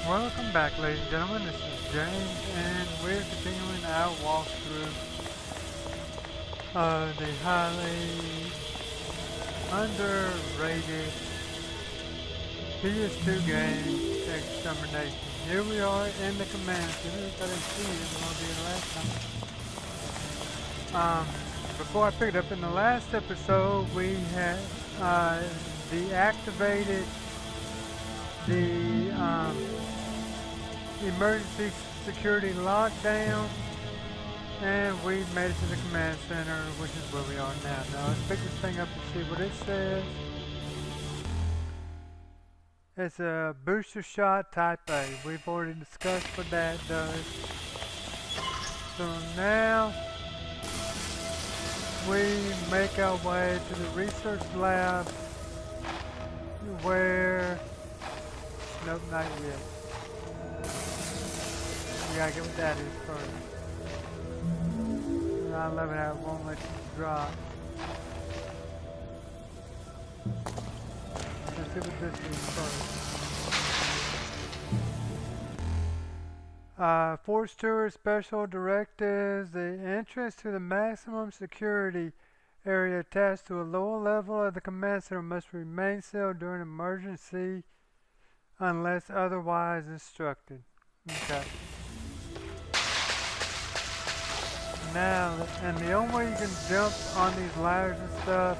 Welcome back, ladies and gentlemen. This is James, and we're continuing our walkthrough of the highly underrated PS2 game, Extermination. Here we are in the command center. I didn't see it when I was here last time. Before I picked up in the last episode, we had deactivated the emergency security lockdown, and we made it to the command center, which is where we are now. Now let's pick this thing up and see what it says. It's a booster shot type A. We've already discussed what that does. So now we make our way to the research lab where, nope, not yet. We gotta get what that is first. And I love it how it won't let you drop. Let's see what this is first. Force Tour Special Directives. The entrance to the maximum security area attached to a lower level of the command center must remain sealed during emergency unless otherwise instructed. Okay. Now, and the only way you can jump on these ladders and stuff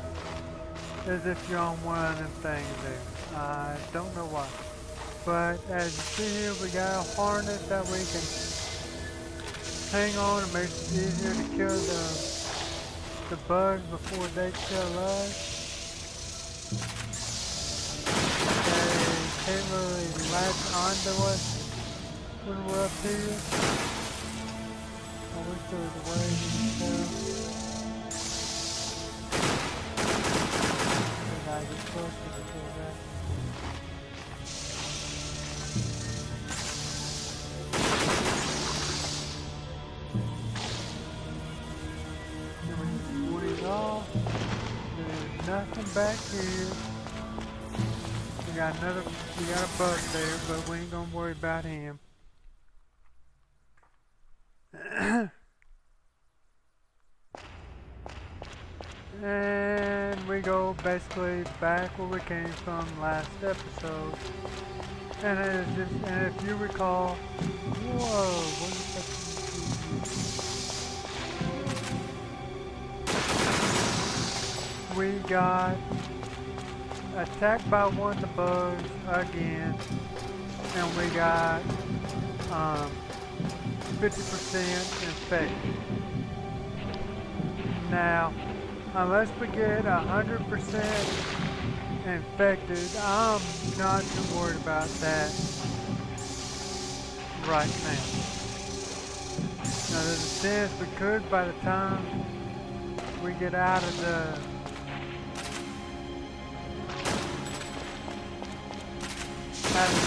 is if you're on one of them things there. I don't know why. But as you see here, we got a harness that we can hang on and make it easier to kill the bugs before they kill us. They can't really latch onto us when we're up here. I wish there was a way to tell. I get closer to that. There's nothing back here. We got a bug there, but we ain't gonna worry about him. And we go basically back where we came from last episode. And if you recall, whoa, what is that? We got attacked by one of the bugs again, and we got 50% infected. Now, unless we get 100% infected, I'm not too worried about that right now. Now, there's a chance we could by the time we get out of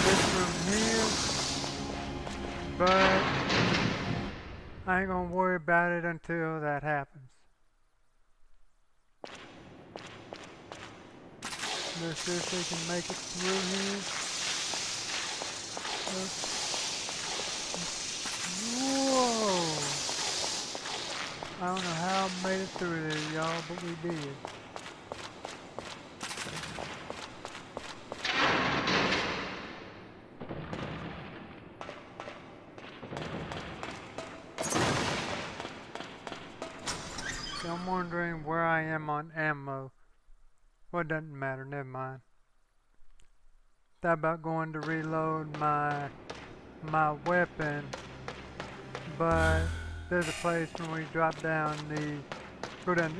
this room here, but I ain't gonna worry about it until that happens. Let's see if we can make it through here. Whoa! I don't know how I made it through there, y'all, but we did. I'm wondering where I am on ammo. Well, it doesn't matter, never mind. Thought about going to reload my weapon, but there's a place when we go down the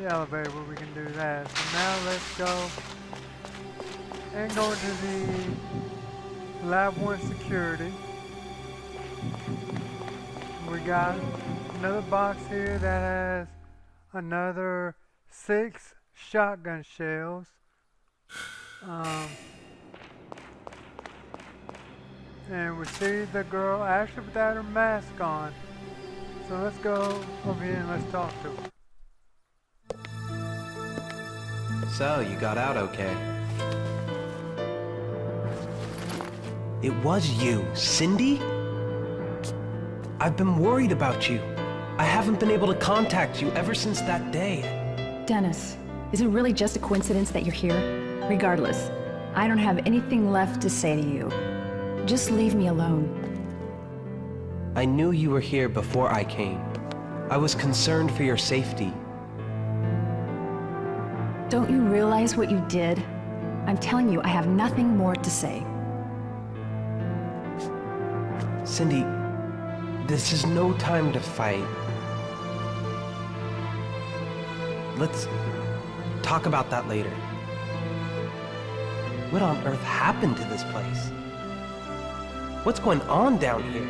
elevator where we can do that. So now let's go and go to the Lab 1 security. We got another box here that has another 6 shotgun shells. And we see the girl actually without her mask on. So let's go over here and let's talk to her. So, you got out okay? It was you, Cindy? I've been worried about you. I haven't been able to contact you ever since that day. Dennis, is it really just a coincidence that you're here? Regardless, I don't have anything left to say to you. Just leave me alone. I knew you were here before I came. I was concerned for your safety. Don't you realize what you did? I'm telling you, I have nothing more to say. Cindy, this is no time to fight. Let's talk about that later. What on earth happened to this place? What's going on down here?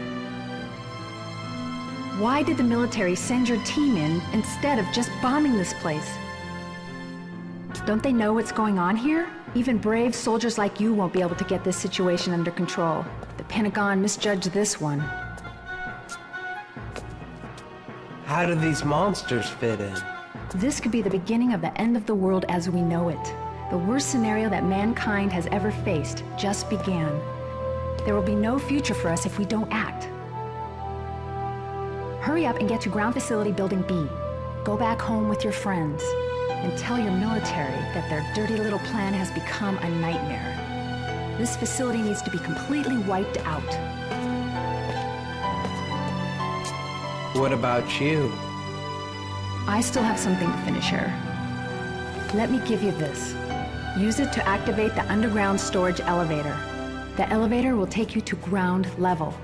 Why did the military send your team in instead of just bombing this place? Don't they know what's going on here? Even brave soldiers like you won't be able to get this situation under control. The Pentagon misjudged this one. How do these monsters fit in? This could be the beginning of the end of the world as we know it. The worst scenario that mankind has ever faced just began. There will be no future for us if we don't act. Hurry up and get to Ground Facility Building B. Go back home with your friends and tell your military that their dirty little plan has become a nightmare. This facility needs to be completely wiped out. What about you? I still have something to finish here. Let me give you this. Use it to activate the underground storage elevator. The elevator will take you to ground level.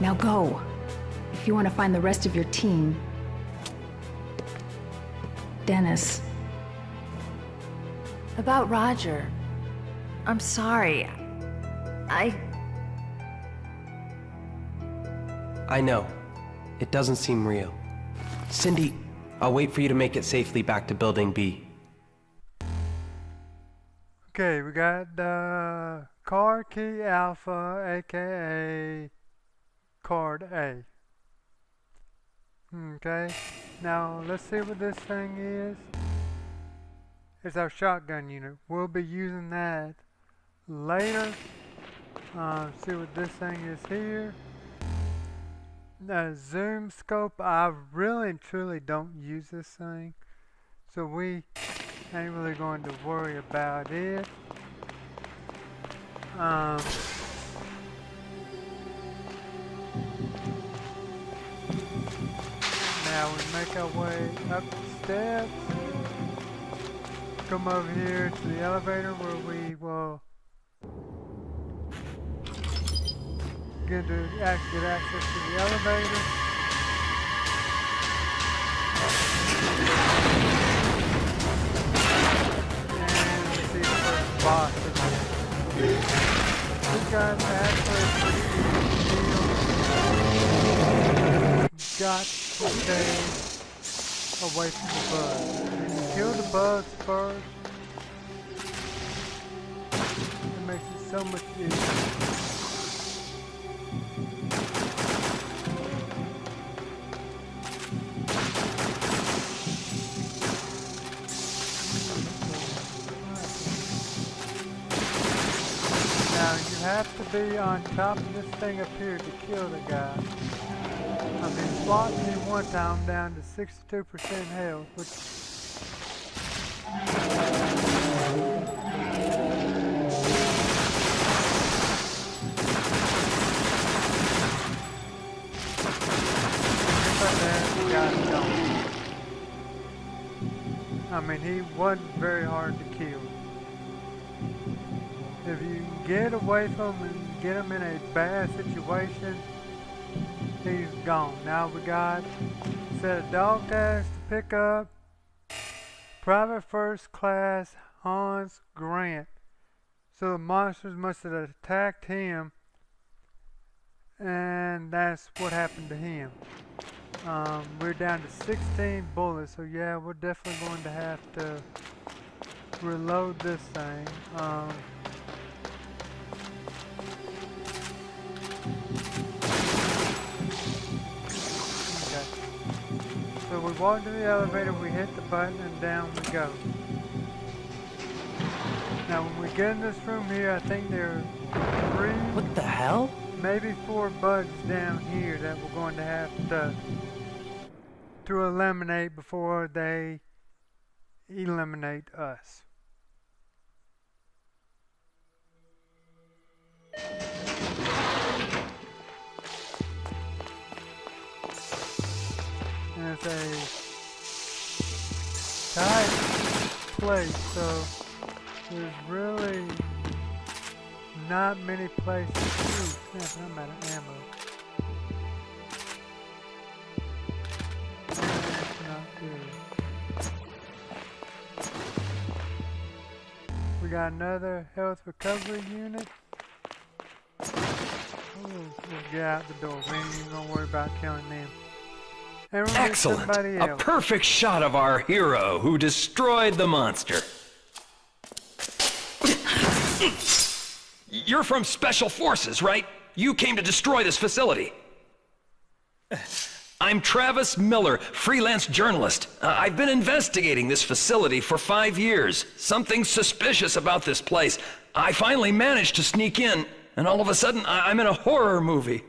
Now go, if you want to find the rest of your team. Dennis. About Roger. I'm sorry. I know. It doesn't seem real. Cindy, I'll wait for you to make it safely back to Building B. Okay, we got Car Key Alpha, aka Card A. Okay, now let's see what this thing is. It's our shotgun unit. We'll be using that later. See what this thing is here. The zoom scope, I really and truly don't use this thing, so we ain't really going to worry about it. Now we make our way up the steps, come over here to the elevator where we will get access to the elevator. And see the first boss of this. This guy's actually pretty easy to kill. Got to stay away from the bugs. When you kill the bugs first, it makes it so much easier. Now you have to be on top of this thing up here to kill the guy. I mean, blocked me one time down to 62% health, which I mean, he wasn't very hard to kill. If you can get away from him and get him in a bad situation, he's gone. Now we got a set of dog tags to pick up. Private First Class Hans Grant. So the monsters must have attacked him, and that's what happened to him. We're down to 16 bullets, so yeah, we're definitely going to have to reload this thing. Okay. So we walk to the elevator, we hit the button, and down we go. Now when we get in this room here, I think there are 3, What the hell? maybe 4 bugs down here that we're going to have to eliminate before they eliminate us. And it's a tight place, so there's really not many places. Ooh, snap, I'm out of ammo. That's not good. We got another health recovery unit. Ooh, let's get out the door. We ain't even gonna worry about killing them. And we'll get somebody Excellent! A else. perfect shot of our hero who destroyed the monster. You're from Special Forces, right? You came to destroy this facility. I'm Travis Miller, freelance journalist. I've been investigating this facility for 5 years. Something suspicious about this place. I finally managed to sneak in, and all of a sudden, I'm in a horror movie.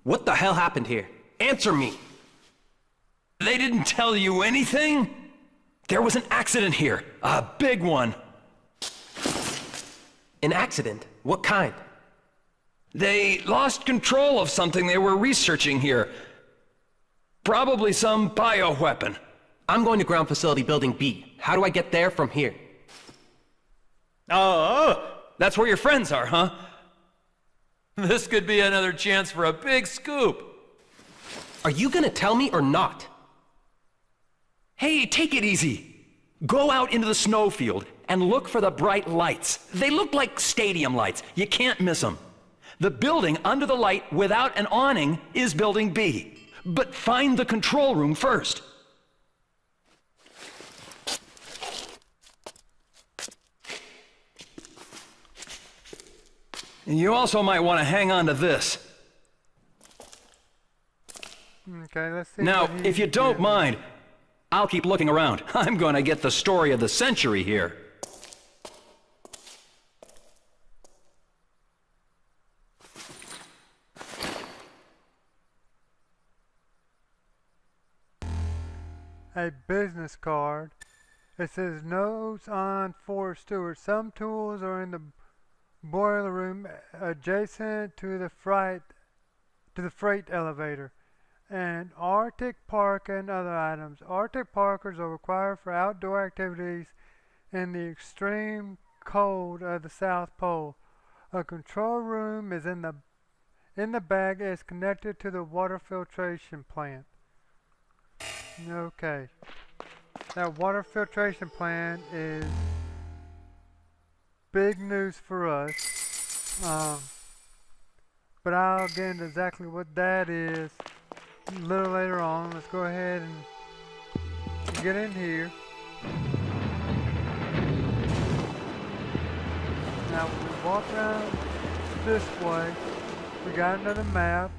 What the hell happened here? Answer me. They didn't tell you anything? There was an accident here, a big one. An accident? What kind? They lost control of something they were researching here. Probably some bioweapon. I'm going to ground facility building B. How do I get there from here? Oh, That's where your friends are, huh? this could be another chance for a big scoop. Are you gonna tell me or not? Hey, take it easy. Go out into the snowfield and look for the bright lights. They look like stadium lights. You can't miss them. The building under the light without an awning is Building B. But find the control room first. And you also might want to hang on to this. Okay, let's see. Now, what if you he's don't doing. mind, I'll keep looking around. I'm going to get the story of the century here. A business card. It says notes on Forest Stewart. Some tools are in the boiler room adjacent to the freight elevator. And Arctic Parka and other items. Arctic Parkers are required for outdoor activities in the extreme cold of the South Pole. A control room is in the bag. Is connected to the water filtration plant. Okay. That water filtration plant is big news for us. But I'll get into exactly what that is a little later on. Let's go ahead and get in here. Now when we walk around this way, we got another map.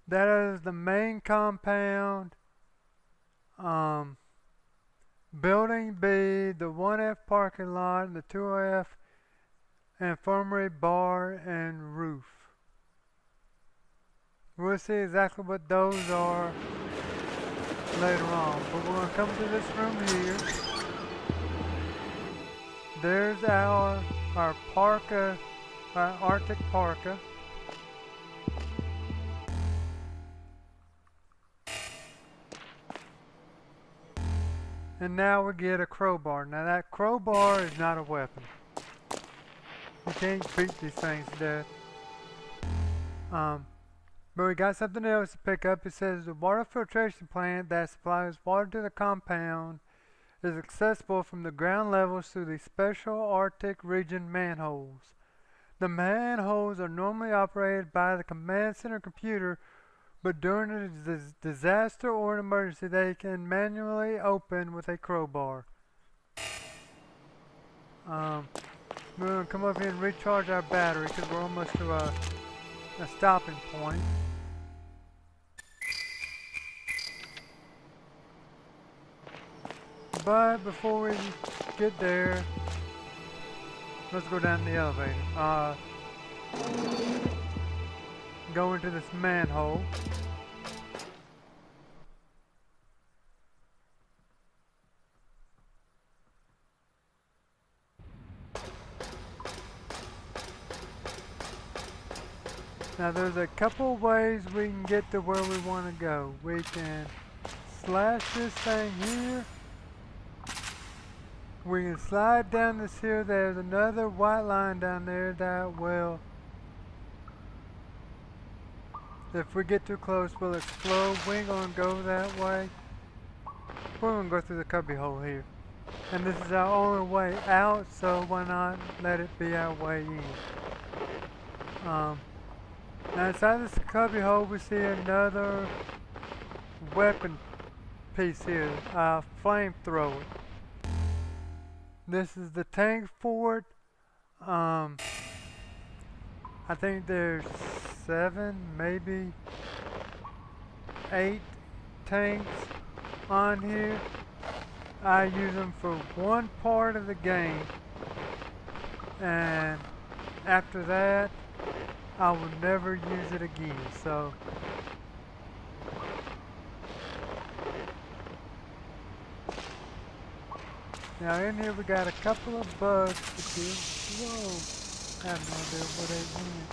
That is the main compound. Building B, the 1F parking lot, and the 2F infirmary bar and roof. We'll see exactly what those are later on. But we're going to come to this room here. There's our parka, our Arctic parka. And now we get a crowbar. Now that crowbar is not a weapon. You can't beat these things to death. But we got something else to pick up. It says the water filtration plant that supplies water to the compound is accessible from the ground levels through the special Arctic region manholes. The manholes are normally operated by the command center computer, but during a disaster or an emergency, they can manually open with a crowbar. We're going to come up here and recharge our battery because we're almost to a stopping point. But before we get there, Let's go down the elevator. Go into this manhole. Now there's a couple ways we can get to where we want to go. We can slash this thing here. We can slide down this here. There's another white line down there that will, if we get too close, will explode. We ain't gonna go that way. We're gonna go through the cubby hole here. And this is our only way out, so why not let it be our way in? Now inside this cubby hole we see another weapon piece here, a flamethrower. This is the tank for it. I think there's 7, maybe 8 tanks on here. I use them for one part of the game, and after that I will never use it again. So now in here we got a couple of bugs to kill. Whoa, I have no idea where they went.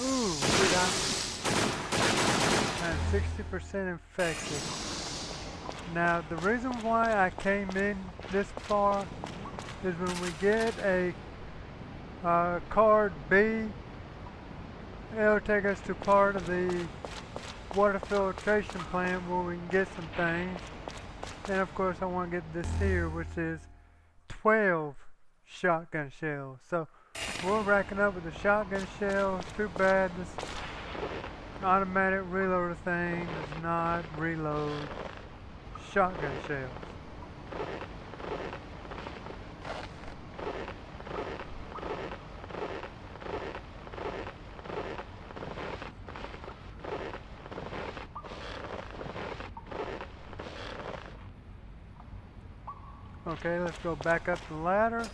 Ooh, we got 60% infected. Now the reason why I came in this far is when we get a card B, it'll take us to part of the water filtration plant where we can get some things. And of course I want to get this here, which is 12 shotgun shells. So we're racking up with the shotgun shells. Too bad this automatic reloader thing does not reload shotgun shells. Okay, let's go back up the ladder.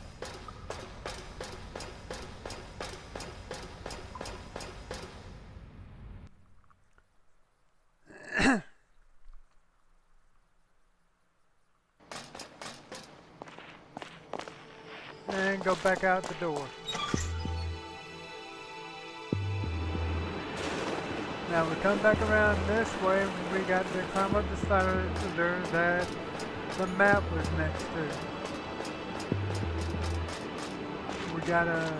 And go back out the door. Now we come back around this way, we got to climb up the ladder that the map was next to. We got a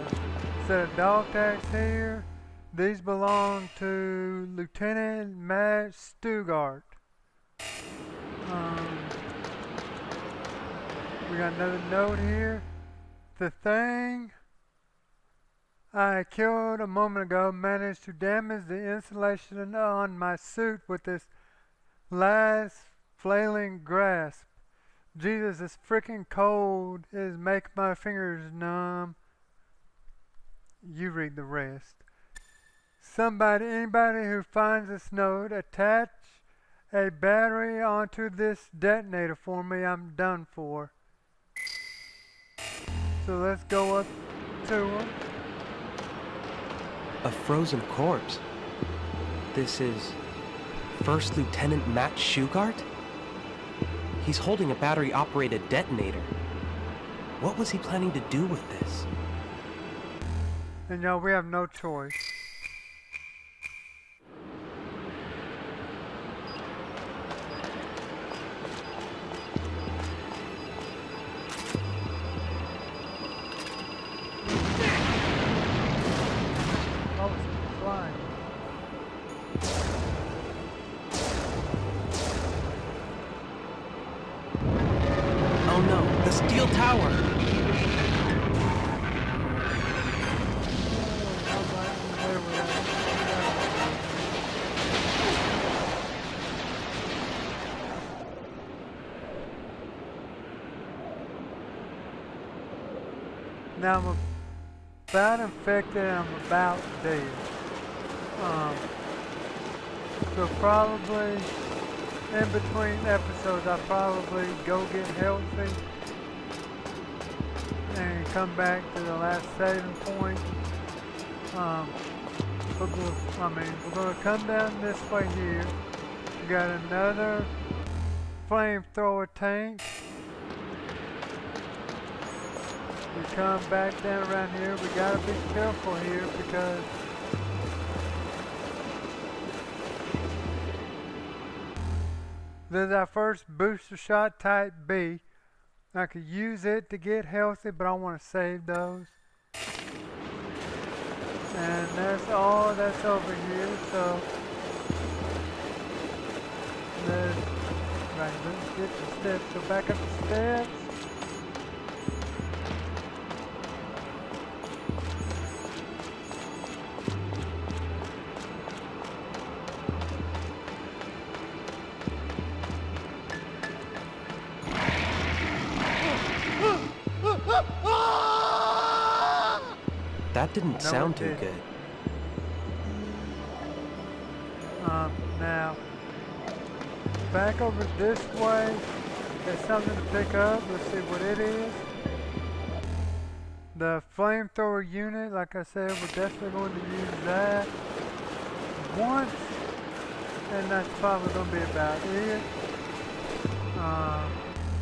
set of dog tags here. These belong to Lieutenant Matt Stugart. We got another note here. The thing I killed a moment ago managed to damage the insulation on my suit with this last flailing grasp. Jesus, this freaking cold is making my fingers numb. You read the rest. Anybody who finds this note, attach a battery onto this detonator for me. I'm done for. So let's go up to him. A frozen corpse. This is First Lieutenant Matt Shugart? He's holding a battery-operated detonator. What was he planning to do with this? And y'all, we have no choice. Oh, it's flying. Oh no, the steel tower! Now I'm about infected and I'm about dead. So probably in between episodes, I'll probably go get healthy and come back to the last saving point. We're gonna come down this way here. We got another flamethrower tank. We come back down around here. We gotta be careful here because there's our first booster shot type B. I could use it to get healthy, but I want to save those. And that's all that's over here, so let's get the steps, go back up the steps. That didn't sound too good. Now, back over this way, there's something to pick up. Let's see what it is. The flamethrower unit, like I said, we're definitely going to use that once, and that's probably going to be about it.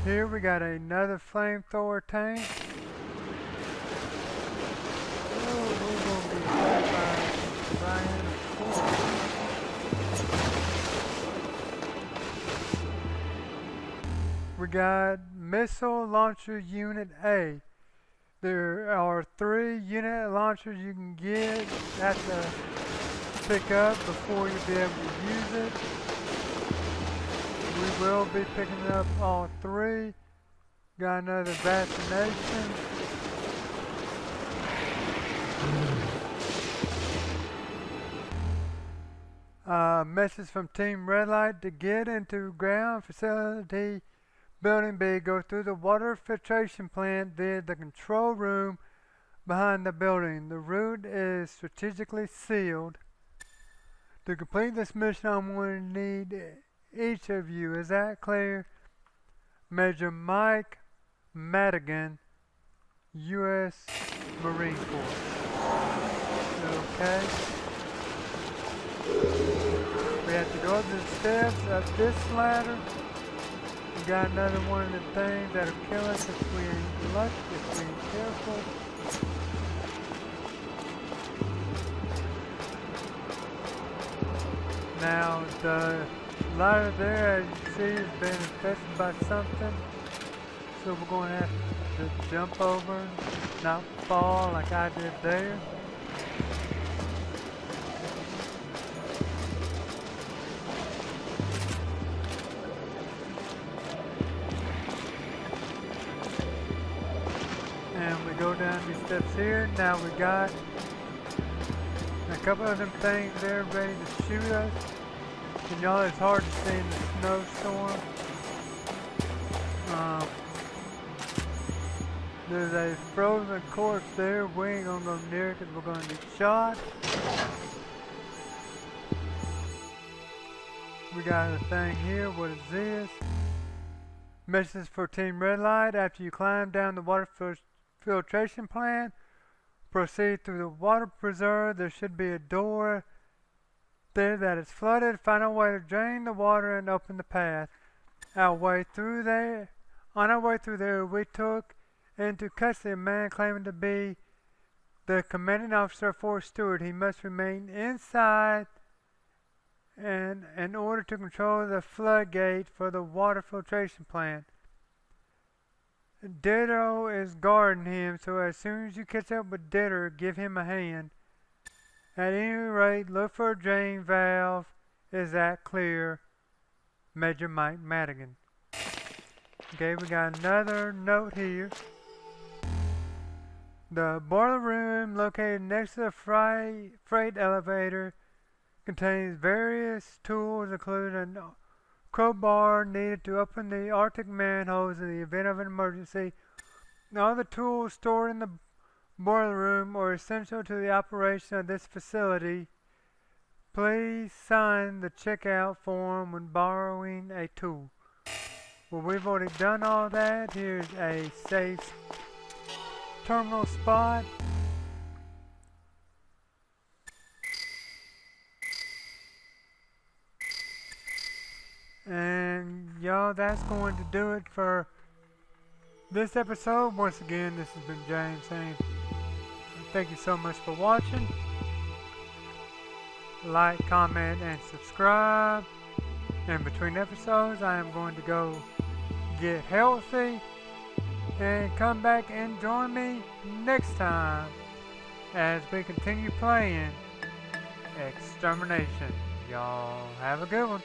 Here we got another flamethrower tank. We got Missile Launcher Unit A. There are 3 unit launchers you can get, have to pick up before you'll be able to use it. We will be picking up all 3. Got another vaccination. Message from Team Red Light: to get into ground facility Building B, go through the water filtration plant via the control room behind the building. The route is strategically sealed. To complete this mission, I'm going to need each of you. Is that clear? Major Mike Madigan, U.S. Marine Corps. Okay. We have to go up the steps up this ladder. We got another one of the things that'll kill us if we ain't lucky, if we ain't careful. Now the ladder there, as you see, has been infested by something. So we're going to have to jump over, not fall like I did there. And we go down these steps here. Now we got a couple of them things there ready to shoot us. And y'all, it's hard to see in the snowstorm. There's a frozen corpse there. We ain't gonna go near it because we're gonna get shot. We got a thing here. What is this? Message for Team Red Light: after you climb down the water filtration plant, proceed through the water preserve. There should be a door there that is flooded. Find a way to drain the water and open the path. On our way through there, we took into custody a man claiming to be the commanding officer of Fort Stewart. He must remain inside and in order to control the floodgate for the water filtration plant. Ditto is guarding him, so as soon as you catch up with Ditto, give him a hand. At any rate, look for a drain valve. Is that clear? Major Mike Madigan. Okay, we got another note here. The boiler room located next to the freight elevator contains various tools, including a crowbar needed to open the Arctic manholes in the event of an emergency. All the tools stored in the boiler room are essential to the operation of this facility. Please sign the checkout form when borrowing a tool. Well, we've already done all that. Here's a safe terminal spot. And y'all, that's going to do it for this episode. Once again, this has been James saying thank you so much for watching. Like, comment, and subscribe. In between episodes, I am going to go get healthy and come back and join me next time as we continue playing Extermination. Y'all have a good one.